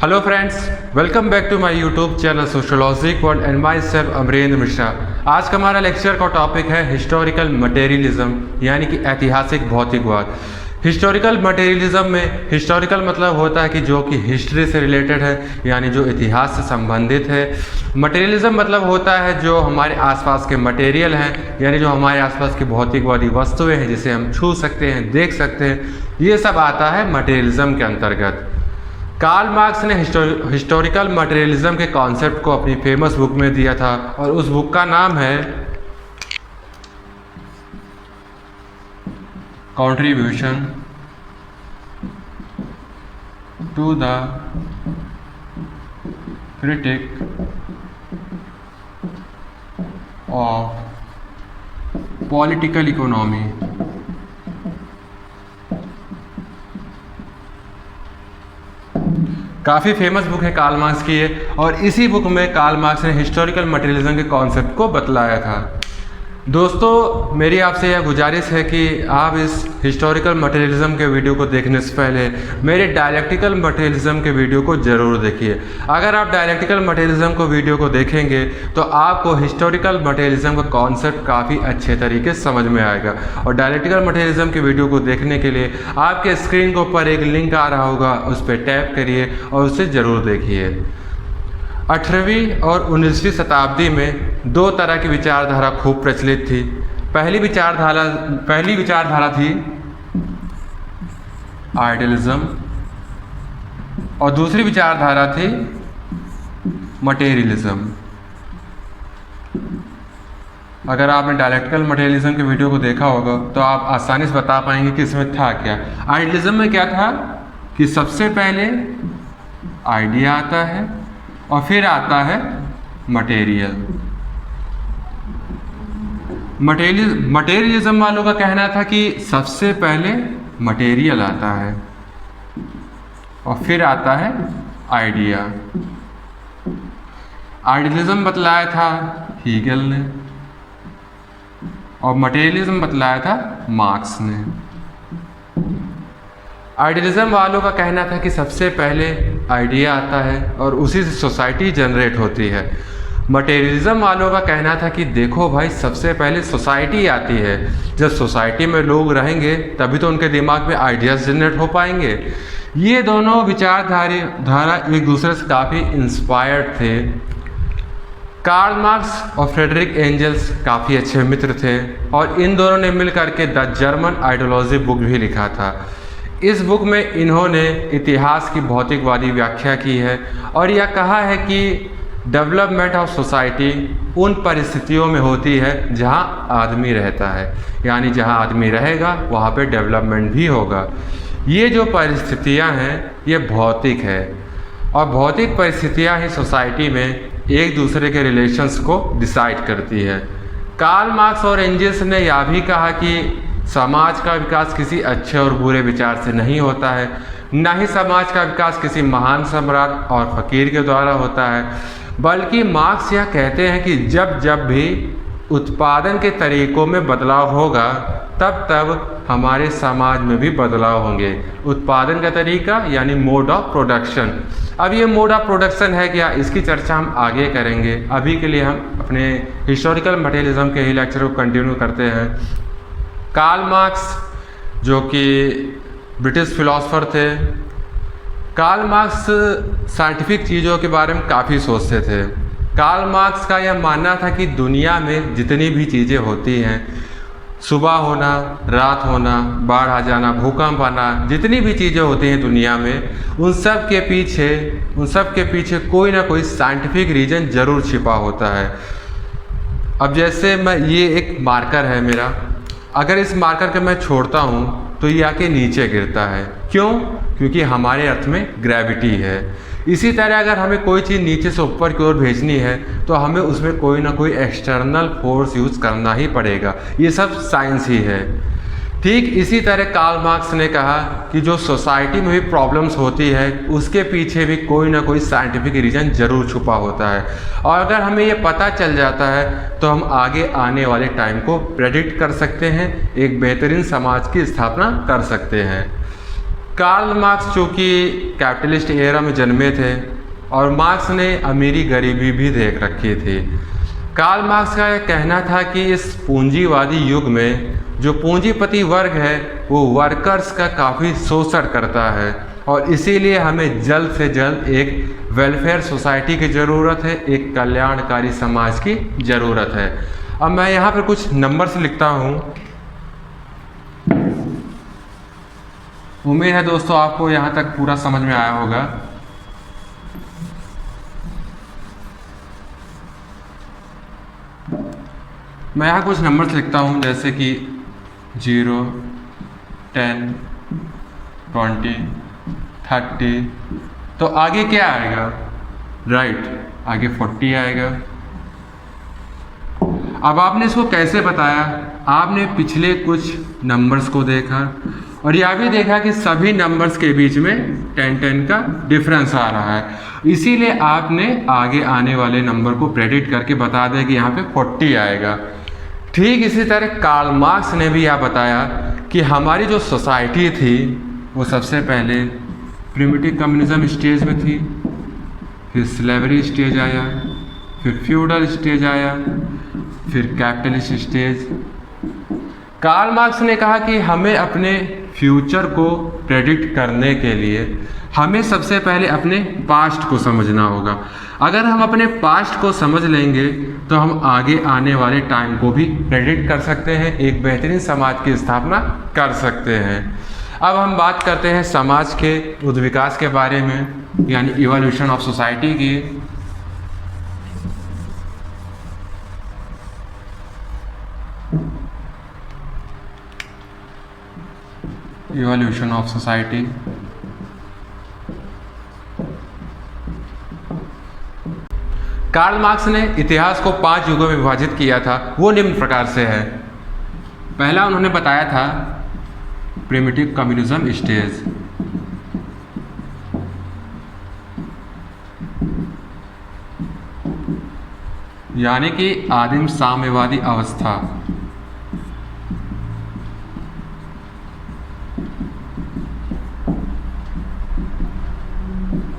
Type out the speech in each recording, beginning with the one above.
Hello friends, welcome back to my YouTube channel sociology world and my self Amarendra Mishra. आज का हमारा lecture का topic है हिस्टोरिकल मटेरियलिज्म, यानी कि ऐतिहासिक भौतिकवाद। हिस्टोरिकल मटेरियलिज्म में हिस्टोरिकल मतलब होता है कि जो कि हिस्ट्री से रिलेटेड है, यानी जो इतिहास से संबंधित है। मटेरियलिज्म मतलब होता है जो हमारे आसपास के मटेरियल हैं, यानी जो हमारे आसपास की भौतिकवादी वस्तुएं हैं जिसे हम छू सकते हैं, देख सकते हैं, ये सब आता है मटेरियलिज्म के अंतर्गत। कार्ल मार्क्स ने हिस्टोरिकल मटेरियलिज्म के कॉन्सेप्ट को अपनी फेमस बुक में दिया था और उस बुक का नाम है contribution to the critique of political economy. काफ़ी फेमस बुक है कार्ल मार्क्स की ये, और इसी बुक में कार्ल मार्क्स ने हिस्टोरिकल मटेरियलिज्म के कॉन्सेप्ट को बतलाया था। दोस्तों, मेरी आपसे यह गुजारिश है कि आप इस हिस्टोरिकल मटेरियलिज्म के वीडियो को देखने से पहले मेरे डायलेक्टिकल मटेरियलिज्म के वीडियो को ज़रूर देखिए। अगर आप डायलेक्टिकल मटेरियलिज्म को वीडियो को देखेंगे तो आपको हिस्टोरिकल मटेरियलिज्म का कॉन्सेप्ट काफ़ी अच्छे तरीके से समझ में आएगा। और डायलेक्टिकल मटेरियलिज्म के वीडियो को देखने के लिए आपके स्क्रीन के ऊपर एक लिंक आ रहा होगा, उस पर टैप करिए और उसे ज़रूर देखिए। 18वीं और 19वीं शताब्दी में दो तरह की विचारधारा खूब प्रचलित थी। पहली विचारधारा थी आइडियलिज्म और दूसरी विचारधारा थी मटेरियलिज्म। अगर आपने डायलेक्टिकल मटेरियलिज्म के वीडियो को देखा होगा तो आप आसानी से बता पाएंगे कि इसमें था क्या। आइडियलिज्म में क्या था कि सबसे पहले आइडिया आता है और फिर आता है मटेरियल। मटेरियलिज्म वालों का कहना था कि सबसे पहले मटेरियल आता है और फिर आता है आइडिया। आइडियलिज्म बतलाया था हीगल ने और मटेरियलिज्म बतलाया था मार्क्स ने। आइडियलिज्म वालों का कहना था कि सबसे पहले आइडिया आता है और उसी से सोसाइटी जनरेट होती है। मटेरियलिज्म वालों का कहना था कि देखो भाई, सबसे पहले सोसाइटी आती है। जब सोसाइटी में लोग रहेंगे तभी तो उनके दिमाग में आइडियाज़ जनरेट हो पाएंगे। ये दोनों विचारधारा एक दूसरे से काफ़ी इंस्पायर्ड थे। कार्ल मार्क्स और फ्रेडरिक एंजल्स काफ़ी अच्छे मित्र थे और इन दोनों ने मिल करके द जर्मन आइडियोलॉजी बुक भी लिखा था। इस बुक में इन्होंने इतिहास की भौतिकवादी व्याख्या की है और यह कहा है कि डेवलपमेंट ऑफ सोसाइटी उन परिस्थितियों में होती है जहां आदमी रहता है, यानी जहां आदमी रहेगा वहां पे डेवलपमेंट भी होगा। ये जो परिस्थितियां हैं ये भौतिक है और भौतिक परिस्थितियां ही सोसाइटी में एक दूसरे के रिलेशंस को डिसाइड करती है। कार्ल मार्क्स और एंजल्स ने यह भी कहा कि समाज का विकास किसी अच्छे और बुरे विचार से नहीं होता है, न ही समाज का विकास किसी महान सम्राट और फकीर के द्वारा होता है, बल्कि मार्क्स यह कहते हैं कि जब भी उत्पादन के तरीकों में बदलाव होगा तब तब हमारे समाज में भी बदलाव होंगे। उत्पादन का तरीका यानी मोड ऑफ प्रोडक्शन। अब ये मोड ऑफ प्रोडक्शन है क्या, इसकी चर्चा हम आगे करेंगे। अभी के लिए हम अपने हिस्टोरिकल मटेरियलिज्म के ही लेक्चर को कंटिन्यू करते हैं। कार्ल मार्क्स जो कि ब्रिटिश फिलोसोफर थे, कार्ल मार्क्स साइंटिफिक चीज़ों के बारे में काफ़ी सोचते थे। कार्ल मार्क्स का यह मानना था कि दुनिया में जितनी भी चीज़ें होती हैं, सुबह होना, रात होना, बाढ़ आ जाना, भूकंप आना, जितनी भी चीज़ें होती हैं दुनिया में, उन सब के पीछे कोई ना कोई साइंटिफिक रीज़न ज़रूर छिपा होता है। अब जैसे ये एक मार्कर है मेरा, अगर इस मार्कर को मैं छोड़ता हूँ तो ये आके नीचे गिरता है। क्यों? क्योंकि हमारे अर्थ में ग्रेविटी है। इसी तरह अगर हमें कोई चीज़ नीचे से ऊपर की ओर भेजनी है तो हमें उसमें कोई ना कोई एक्सटर्नल फोर्स यूज़ करना ही पड़ेगा। ये सब साइंस ही है। ठीक इसी तरह कार्ल मार्क्स ने कहा कि जो सोसाइटी में भी प्रॉब्लम्स होती है उसके पीछे भी कोई ना कोई साइंटिफिक रीज़न ज़रूर छुपा होता है, और अगर हमें ये पता चल जाता है तो हम आगे आने वाले टाइम को प्रेडिक्ट कर सकते हैं, एक बेहतरीन समाज की स्थापना कर सकते हैं। कार्ल मार्क्स चूँकि कैपिटलिस्ट एरा में जन्मे थे और मार्क्स ने अमीरी गरीबी भी देख रखी थी। कार्ल मार्क्स का यह कहना था कि इस पूंजीवादी युग में जो पूंजीपति वर्ग है वो वर्कर्स का काफ़ी शोषण करता है और इसीलिए हमें जल्द से जल्द एक वेलफेयर सोसाइटी की ज़रूरत है, एक कल्याणकारी समाज की ज़रूरत है। अब मैं यहाँ पर कुछ नंबर्स लिखता हूँ। उम्मीद है दोस्तों आपको यहाँ तक पूरा समझ में आया होगा। मैं यहाँ कुछ नंबर्स लिखता हूँ जैसे कि 0, 10, 20, 30। तो आगे क्या आएगा? राइट, आगे 40 आएगा। अब आपने इसको कैसे बताया? आपने पिछले कुछ नंबर्स को देखा और यह भी देखा कि सभी नंबर्स के बीच में 10-10 का डिफरेंस आ रहा है, इसीलिए आपने आगे आने वाले नंबर को प्रेडिक्ट करके बता दिया कि यहाँ पे 40 आएगा। ठीक इसी तरह कार्ल मार्क्स ने भी यह बताया कि हमारी जो सोसाइटी थी वो सबसे पहले प्रिमिटिव कम्युनिज्म स्टेज में थी, फिर स्लेवरी स्टेज आया, फिर फ्यूडल स्टेज आया, फिर कैपिटलिस्ट स्टेज। कार्ल मार्क्स ने कहा कि हमें अपने फ्यूचर को प्रेडिक्ट करने के लिए हमें सबसे पहले अपने पास्ट को समझना होगा। अगर हम अपने पास्ट को समझ लेंगे तो हम आगे आने वाले टाइम को भी प्रेडिक्ट कर सकते हैं, एक बेहतरीन समाज की स्थापना कर सकते हैं। अब हम बात करते हैं समाज के उद्विकास के बारे में, यानी इवोल्यूशन ऑफ सोसाइटी की। Evolution of society. Karl Marx ने इतिहास को 5 युगों में विभाजित किया था, वो निम्न प्रकार से है। पहला उन्होंने बताया था प्रिमिटिव कम्युनिज्म स्टेज, यानी कि आदिम साम्यवादी अवस्था।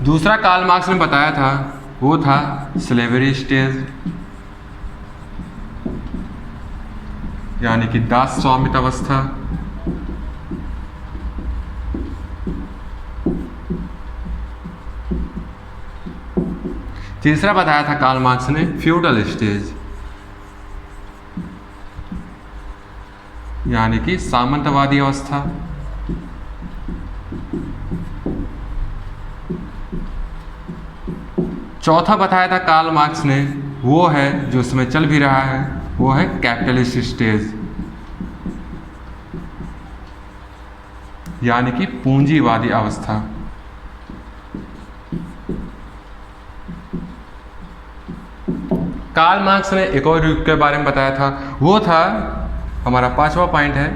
दूसरा कार्ल मार्क्स ने बताया था वो था स्लेवरी स्टेज, यानी कि दास स्वामित्व अवस्था। तीसरा बताया था कार्ल मार्क्स ने फ्यूडल स्टेज, यानी कि सामंतवादी अवस्था। चौथा बताया था कार्ल मार्क्स ने, वो है जो इसमें चल भी रहा है, वो है कैपिटलिस्ट स्टेज, यानी कि पूंजीवादी अवस्था। कार्ल मार्क्स ने एक और युग के बारे में बताया था, वो था हमारा 5वां पॉइंट है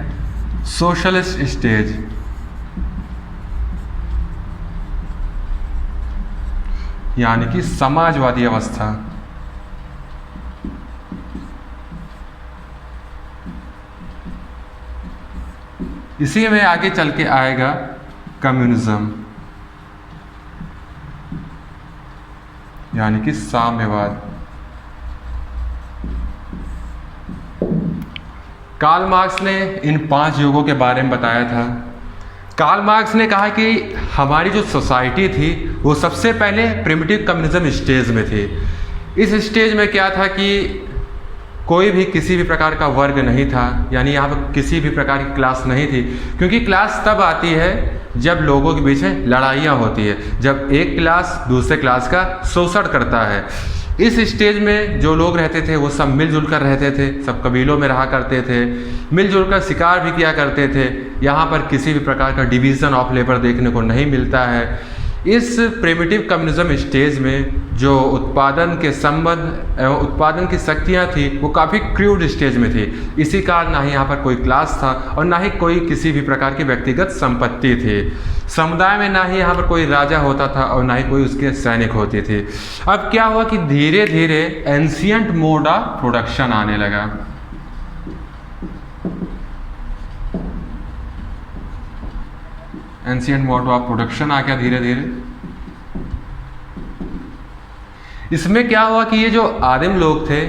सोशलिस्ट स्टेज, यानी कि समाजवादी अवस्था। इसी में आगे चल के आएगा कम्युनिज्म, यानी कि साम्यवाद। कार्ल मार्क्स ने इन 5 युगों के बारे में बताया था। कार्ल मार्क्स ने कहा कि हमारी जो सोसाइटी थी वो सबसे पहले प्रिमिटिव कम्युनिज्म स्टेज में थी। इस स्टेज में क्या था कि कोई भी किसी भी प्रकार का वर्ग नहीं था, यानी यहाँ पर किसी भी प्रकार की क्लास नहीं थी, क्योंकि क्लास तब आती है जब लोगों के बीच में लड़ाइयाँ होती है, जब एक क्लास दूसरे क्लास का शोषण करता है। इस स्टेज में जो लोग रहते थे वो सब मिलजुल कर रहते थे, सब कबीलों में रहा करते थे, मिलजुल कर शिकार भी किया करते थे। यहाँ पर किसी भी प्रकार का डिवीज़न ऑफ लेबर देखने को नहीं मिलता है। इस प्रिमिटिव कम्युनिज्म स्टेज में जो उत्पादन के संबंध एवं उत्पादन की शक्तियाँ थी वो काफ़ी क्रूड स्टेज में थी। इसी कारण ना ही यहाँ पर कोई क्लास था और ना ही कोई किसी भी प्रकार की व्यक्तिगत संपत्ति थी। समुदाय में ना ही यहाँ पर कोई राजा होता था और ना ही कोई उसके सैनिक होते थे। अब क्या हुआ कि धीरे धीरे एंशियंट मोड ऑफ प्रोडक्शन आने लगा। एंशिएंट मोड ऑफ प्रोडक्शन आ गया धीरे धीरे। इसमें क्या हुआ कि ये जो आदिम लोग थे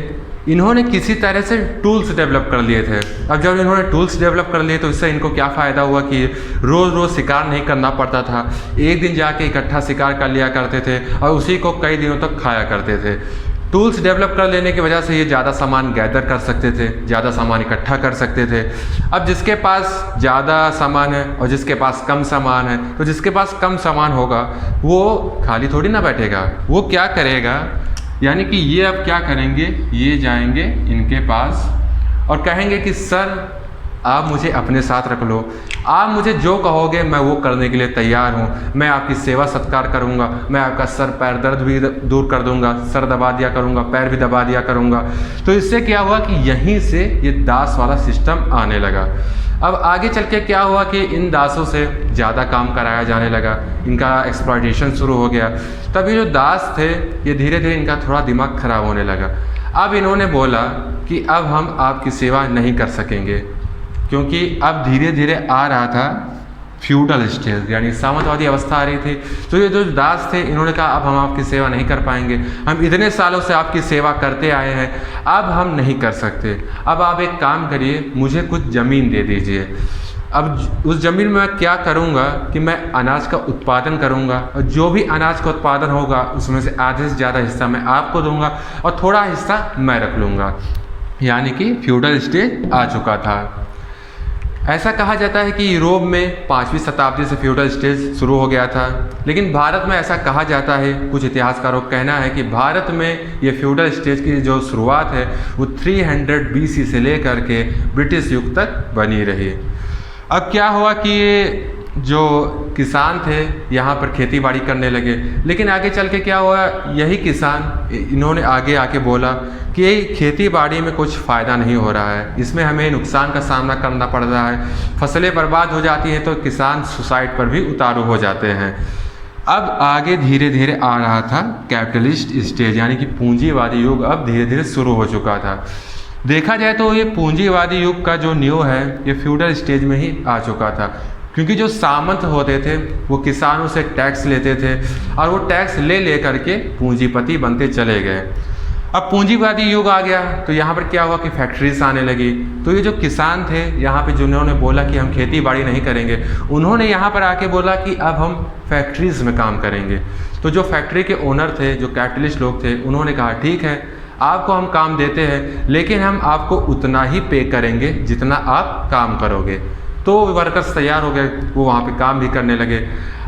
इन्होंने किसी तरह से टूल्स डेवलप कर लिए थे। अब जब इन्होंने टूल्स डेवलप कर लिए तो इससे इनको क्या फ़ायदा हुआ कि रोज़ रोज़ शिकार नहीं करना पड़ता था। एक दिन जाके इकट्ठा शिकार कर लिया करते थे और उसी को कई दिनों तक खाया करते थे। टूल्स डेवलप कर लेने की वजह से ये ज़्यादा सामान गैदर कर सकते थे, ज़्यादा सामान इकट्ठा कर सकते थे। अब जिसके पास ज़्यादा सामान है और जिसके पास कम सामान है, तो जिसके पास कम सामान होगा वो खाली थोड़ी ना बैठेगा, वो क्या करेगा, यानी कि ये अब क्या करेंगे, ये जाएंगे इनके पास और कहेंगे कि सर आप मुझे अपने साथ रख लो, आप मुझे जो कहोगे मैं वो करने के लिए तैयार हूँ, मैं आपकी सेवा सत्कार करूँगा, मैं आपका सर पैर दर्द भी दूर कर दूँगा, सर दबा दिया करूँगा, पैर भी दबा दिया करूँगा। तो इससे क्या हुआ कि यहीं से ये दास वाला सिस्टम आने लगा। अब आगे चल के क्या हुआ कि इन दासों से ज़्यादा काम कराया जाने लगा, इनका एक्सप्लॉयटेशन शुरू हो गया। तब ये जो दास थे ये धीरे धीरे इनका थोड़ा दिमाग खराब होने लगा। अब इन्होंने बोला कि अब हम आपकी सेवा नहीं कर सकेंगे, क्योंकि अब धीरे धीरे आ रहा था फ्यूडल स्टेज, यानी सामंतवादी अवस्था आ रही थी। तो ये जो दास थे इन्होंने कहा अब हम आपकी सेवा नहीं कर पाएंगे, हम इतने सालों से आपकी सेवा करते आए हैं, अब हम नहीं कर सकते। अब आप एक काम करिए, मुझे कुछ ज़मीन दे दीजिए। अब उस ज़मीन में मैं क्या करूँगा कि मैं अनाज का उत्पादन करूँगा और जो भी अनाज का उत्पादन होगा उसमें से आधे से ज़्यादा हिस्सा मैं आपको दूँगा और थोड़ा हिस्सा मैं रख लूँगा। यानी कि फ्यूडल स्टेज आ चुका था। ऐसा कहा जाता है कि यूरोप में 5वीं शताब्दी से फ्यूडल स्टेज शुरू हो गया था, लेकिन भारत में ऐसा कहा जाता है, कुछ इतिहासकारों का कहना है कि भारत में ये फ्यूडल स्टेज की जो शुरुआत है वो 300 BC से लेकर के ब्रिटिश युग तक बनी रही। अब क्या हुआ कि ये जो किसान थे यहाँ पर खेती बाड़ी करने लगे, लेकिन आगे चल के क्या हुआ, यही किसान इन्होंने आगे आके बोला कि खेती बाड़ी में कुछ फ़ायदा नहीं हो रहा है, इसमें हमें नुकसान का सामना करना पड़ रहा है, फसलें बर्बाद हो जाती हैं तो किसान सुसाइड पर भी उतारू हो जाते हैं। अब आगे धीरे धीरे आ रहा था कैपिटलिस्ट स्टेज, यानी कि पूंजीवादी युग अब धीरे धीरे शुरू हो चुका था। देखा जाए तो ये पूंजीवादी युग का जो न्यू है ये फ्यूडल स्टेज में ही आ चुका था, क्योंकि जो सामंत होते थे वो किसानों से टैक्स लेते थे और वो टैक्स ले करके पूंजीपति बनते चले गए। अब पूंजीवादी युग आ गया तो यहाँ पर क्या हुआ कि फैक्ट्रीज आने लगी। तो ये जो किसान थे यहाँ पे जिन्होंने बोला कि हम खेती बाड़ी नहीं करेंगे, उन्होंने यहाँ पर आके बोला कि अब हम फैक्ट्रीज में काम करेंगे। तो जो फैक्ट्री के ओनर थे, जो कैपिटलिस्ट लोग थे, उन्होंने कहा ठीक है आपको हम काम देते हैं, लेकिन हम आपको उतना ही पे करेंगे जितना आप काम करोगे। तो वर्कर्स तैयार हो गए, वो वहाँ पे काम भी करने लगे।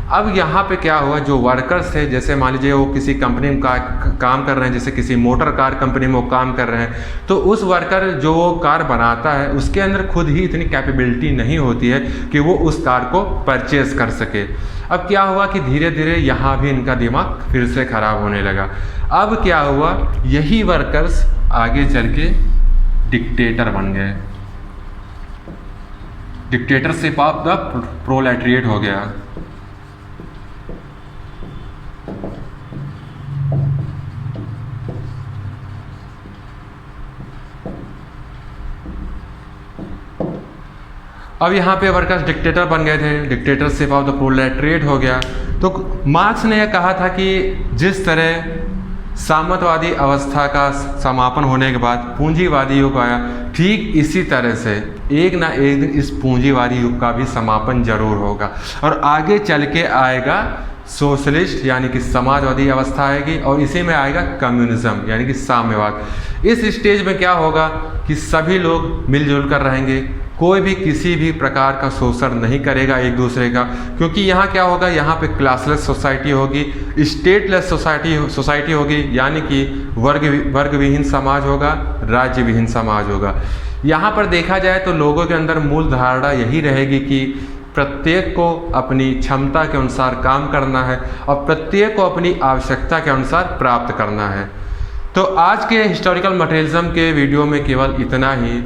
अब यहाँ पे क्या हुआ, जो वर्कर्स थे, जैसे मान लीजिए वो किसी कंपनी में काम कर रहे हैं, जैसे किसी मोटर कार कंपनी में वो काम कर रहे हैं, तो उस वर्कर जो वो कार बनाता है उसके अंदर खुद ही इतनी कैपेबिलिटी नहीं होती है कि वो उस कार को परचेज कर सके। अब क्या हुआ कि धीरे धीरे यहाँ भी इनका दिमाग फिर से खराब होने लगा। अब क्या हुआ, यही वर्कर्स आगे चल के डिक्टेटर बन गए, डिक्टेटरशिप ऑफ द प्रोलेटरिएट हो गया। अब यहाँ पे वर्कर्स डिक्टेटर बन गए थे, डिक्टेटरशिप ऑफ द प्रोलेटरिएट हो गया। तो मार्क्स ने यह कहा था कि जिस तरह सामंतवादी अवस्था का समापन होने के बाद पूंजीवादी युग आया, ठीक इसी तरह से एक ना एक दिन इस पूंजीवादी युग का भी समापन जरूर होगा और आगे चल के आएगा सोशलिस्ट यानी कि समाजवादी अवस्था आएगी और इसी में आएगा कम्युनिज्म यानी कि साम्यवाद। इस स्टेज में क्या होगा कि सभी लोग मिलजुल कर रहेंगे, कोई भी किसी भी प्रकार का शोषण नहीं करेगा एक दूसरे का, क्योंकि यहाँ क्या होगा, यहाँ पे क्लासलेस सोसाइटी होगी, स्टेटलेस सोसाइटी होगी, यानी कि वर्ग विहीन समाज होगा, राज्य विहीन समाज होगा। यहाँ पर देखा जाए तो लोगों के अंदर मूल धारणा यही रहेगी कि प्रत्येक को अपनी क्षमता के अनुसार काम करना है और प्रत्येक को अपनी आवश्यकता के अनुसार प्राप्त करना है। तो आज के हिस्टोरिकल मटेरियलिज्म के वीडियो में केवल इतना ही।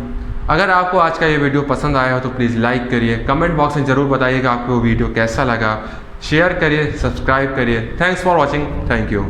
अगर आपको आज का ये वीडियो पसंद आया हो तो प्लीज़ लाइक करिए, कमेंट बॉक्स में ज़रूर बताइएगा आपको वीडियो कैसा लगा, शेयर करिए, सब्सक्राइब करिए। Thanks for watching, thank you.